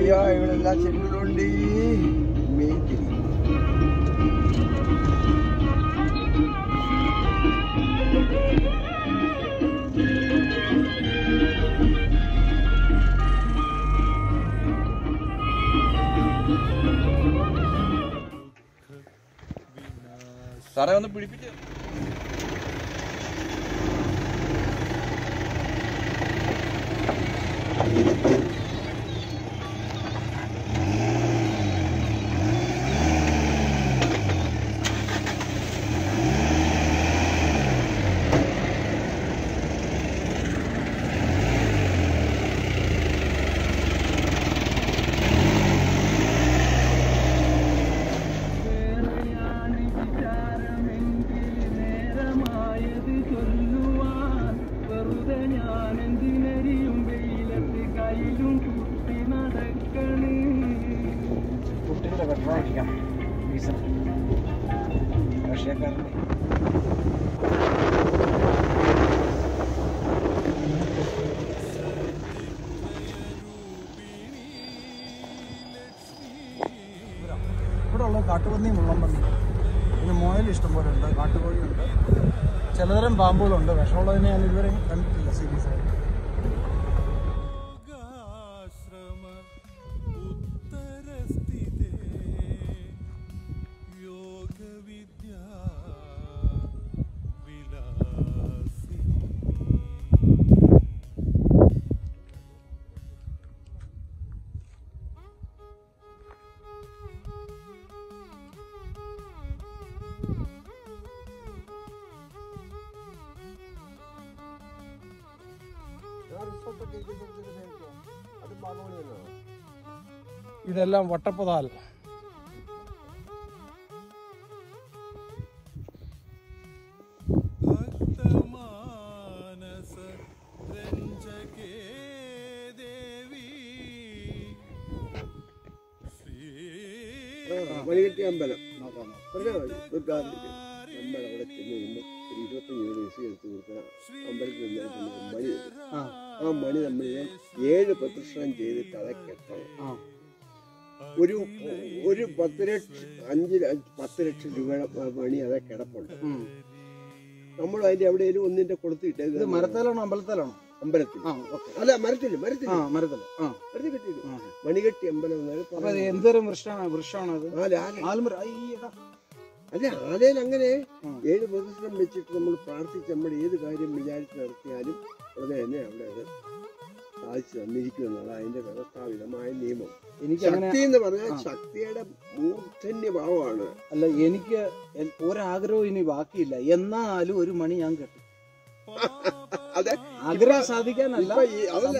അയ്യോ ഇവിടെ എല്ലാ ചെടികളുണ്ട്. മേത്തിരി സാറേ ഒന്ന് പിടിപ്പിച്ച്. കുട്ടികളുടെ പെട്രോൾ അടിക്കാം, ഡീസൽ റഷ്യക്കാരൻ്റെ. ഇവിടെ ഉള്ള കാട്ടുപന്നി, മുള്ളംപന്നി, പിന്നെ മുയൽ ഇഷ്ടംപോലെ ഉണ്ട്, കാട്ടുകോഴിയുണ്ട്, ചിലതരം പാമ്പുകളുണ്ട്. വിഷമുള്ളതിനെ ഞാൻ ഇതുവരെ കണ്ടിട്ടില്ല സീരീസ് ആയിട്ട്. ഇതെല്ലാം വട്ടപ്പതാൽ. മണികെട്ടി അമ്പലം നമ്മളവിടെ ചെന്ന് കഴിയുമ്പോൾ ഒരു 25 വയസ്സ് എടുത്ത് കൊടുക്കുന്ന അമ്പലത്തിൽ മണി, ആ മണി നമ്മൾ 7 പ്രദക്ഷിണം ചെയ്തിട്ട് അതെ കെട്ടണം. ഒരു 10 ലക്ഷം രൂപയുടെ മണി അതെ കിടപ്പുണ്ട്. നമ്മൾ അതിന്റെ എവിടെയെങ്കിലും ഒന്നിന്റെ കൊടുത്തിട്ട് മരത്തേലാണോ അമ്പലത്തിലാണോ? അമ്പലത്തിൽ. അല്ല, മരത്തിൽ കെട്ടിയത് മണികെട്ടി അമ്പലം. എന്തോരം വൃക്ഷമാണ് അത്? അല്ല, ആലയിൽ അങ്ങനെ 7 പ്രദക്ഷിണം വെച്ചിട്ട് നമ്മൾ പ്രാർത്ഥിച്ച് നമ്മൾ ഏത് കാര്യം വിചാരിച്ച് നടത്തിയാലും ഉടനെ തന്നെ അവിടെ അത് സാധിച്ചു തന്നിരിക്കുമെന്നാണ് അതിന്റെ വ്യവസ്ഥാപിതമായ നിയമം. ശക്തി എന്ന് പറഞ്ഞാൽ ശക്തിയുടെ മൂർധന്യഭാവമാണ്. അല്ല, എനിക്ക് ഒരാഗ്രഹവും ഇനി ബാക്കിയില്ല, എന്നാലും ഒരു മണി ഞാൻ കെട്ടും. അതെ, ആഗ്രഹം സാധിക്കാനല്ല. അതല്ല,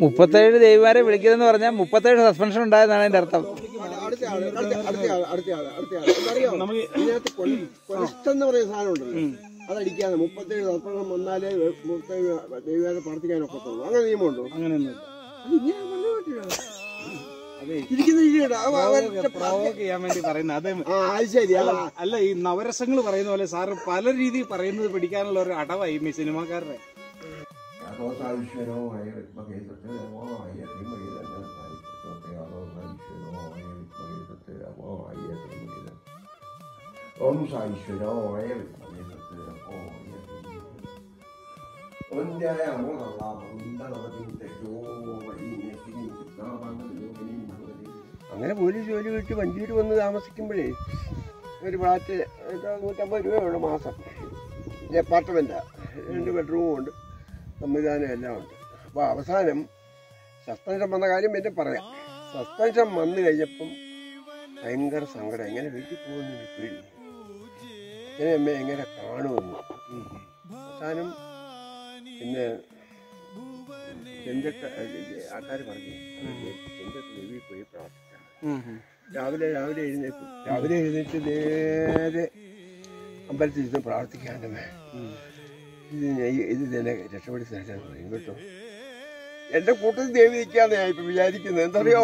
37 ദേവിമാരെ വിളിക്കുന്നതെന്ന് പറഞ്ഞാൽ 37 സസ്പെൻഷൻ ഉണ്ടായെന്നാണ് അതിന്റെ അർത്ഥം. ഇതിനകത്ത് കൊലസ്റ്റെന്ന് പറയുന്ന സാധനം ഉണ്ടല്ലോ, അതടിക്കാതെ 37 സസ്പെൻഷൻ വന്നാലേ ദേവിമാരെ പ്രാർത്ഥിക്കാനൊക്കത്തുള്ളൂ. അങ്ങനെ നിയമമുണ്ടോ? അങ്ങനെയൊന്നും ചെയ്യാൻ വേണ്ടി പറയുന്നത് അല്ല. ഈ നവരസങ്ങൾ പറയുന്ന പോലെ സാറ് പല രീതിയിൽ പറയുന്നത് പിടിക്കാനുള്ള ഒരു അടവായി ഈ സിനിമാക്കാരുടെ. അങ്ങനെ പോലീസ് ജോലി വിട്ട് വണ്ടിയിൽ വന്ന് താമസിക്കുമ്പോഴേ ഒരു ഫ്ലാറ്റ് 150 രൂപയുണ്ട് മാസം. അപ്പാർട്ട്മെൻറ്റാണ്, 2 ബെഡ്റൂമും ഉണ്ട്, സംവിധാനം എല്ലാം ഉണ്ട്. അപ്പോൾ അവസാനം സസ്പെൻഷൻ വന്ന കാര്യം പിന്നെ പറയാം. സസ്പെൻഷൻ വന്നു കഴിഞ്ഞപ്പം ഭയങ്കര സങ്കടം. എങ്ങനെ വീട്ടിൽ പോകുന്നതിന് പേടി, അച്ഛനെ അമ്മയെ എങ്ങനെ കാണുമെന്ന്. അവസാനം പിന്നെ ആൾക്കാർ പറഞ്ഞു ദേവി പോയി പ്രാർത്ഥിക്കാം. രാവിലെ എഴുന്നേക്കും. രാവിലെ എഴുന്നേറ്റ് നേരെ അമ്പലത്തിൽ ഇരുന്ന് പ്രാർത്ഥിക്കാനമ്മേ, ഇത് തന്നെ രക്ഷപ്പെടുത്തി തരാൻ പറയും കേട്ടോ. എന്റെ കൂട്ടത്തിൽ ദേവി നിൽക്കാന്ന് ഞാൻ ഇപ്പൊ വിചാരിക്കുന്നത്. എന്തറിയോ,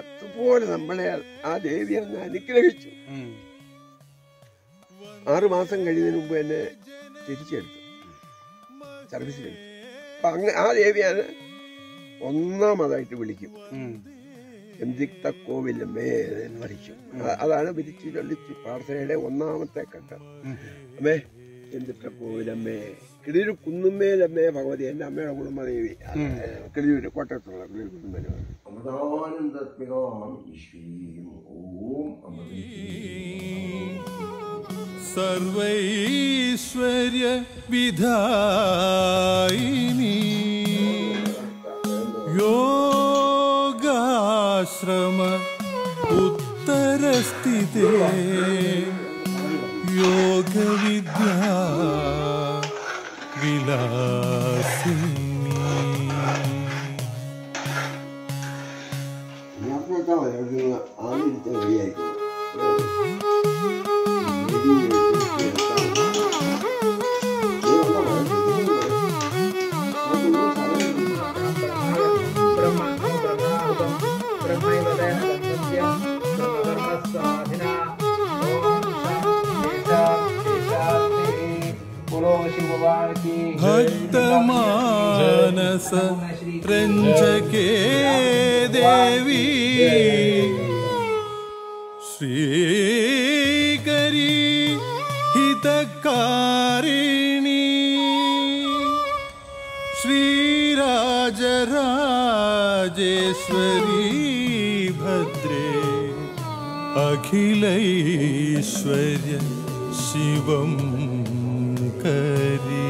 അതുപോലെ നമ്മളെ ആ ദേവി അങ്ങ് അനുഗ്രഹിച്ചു. 6 മാസം കഴിയുന്നതിന് മുമ്പ് എന്നെ തിരിച്ചെടുത്തു. സർവീസിലുണ്ട്. അപ്പം അങ്ങനെ ആ ദേവിയാണ് ഒന്നാമതായിട്ട് വിളിക്കും. എന്തിക്ത കോവിലമ്മേ എന്ന് വിളിക്കും. അതാണ് വിരിച്ചു ചൊല്ലിച്ച് പ്രാർത്ഥനയുടെ ഒന്നാമത്തെ ഘട്ടം. അമ്മേ എന്തിക്ത കോവിലമ്മേ, കിളിയൂർ കുന്നുമ്മേലമ്മേ ഭഗവതി, എൻ്റെ അമ്മയുടെ കുടുംബദേവി കിളിയൂർ, കോട്ടയത്തുള്ള കിളിയൂർ കുന്നുമ്മേൽ. സർവൈശ്വര്യ വിധായിനി യോഗാശ്രമ ഉത്തരസ്ഥിതേ യോഗവിദ്യാ വിലാസിനി. ഭക്തമാനസ രഞ്ജകേ ദേവി ശ്രീകരി ഹിതകാരിണി ശ്രീരാജരാജേശ്വരി ഭദ്രേ അഖിലൈശ്വര്യ ശിവം കരി.